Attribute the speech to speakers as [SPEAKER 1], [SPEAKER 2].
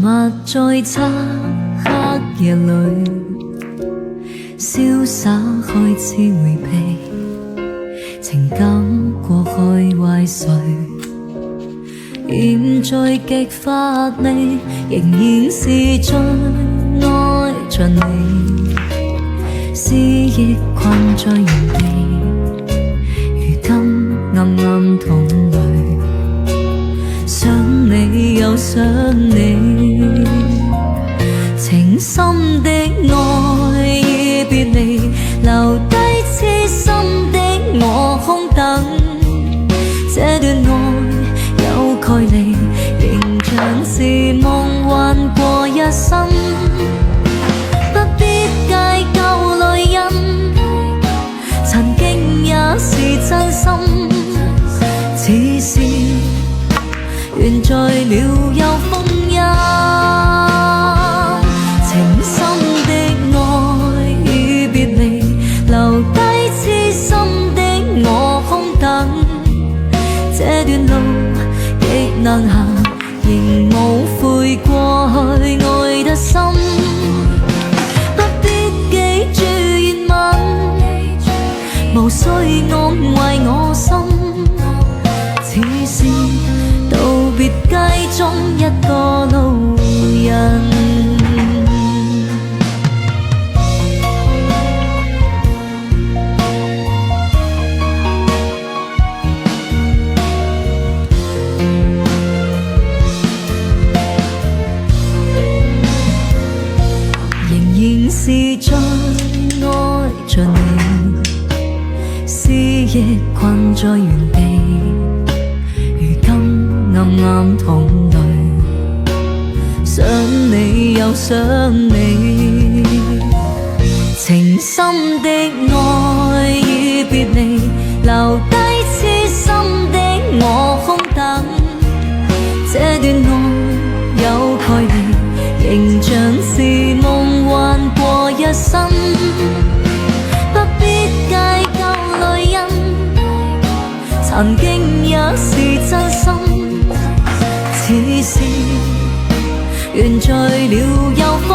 [SPEAKER 1] 默在漆黑夜裏，瀟灑開始迴避，情感過去壞睡，現在極乏味，仍然是最愛着你，思憶困在原地，如今暗暗淌淚，想你又想你，情深的愛已別離，留低痴心的我空等，這段愛有距離，仍像是夢幻過一生，不必計較淚印，曾經也是真心，只是緣在了又封印，情深的愛已別離，留低痴心的我空等，這段路極難行，仍無悔過去愛得深，不必記住原文，無需安慰我心，只是道別街中一個路人。仍然是最愛着你，思憶困在原地，如今暗暗淌淚，想你又想你，情深的愛已別離，留低痴心的我空等，這段愛有距離，仍像是夢幻過一生，不必計較淚印，曾經也是真心，只是緣在了又封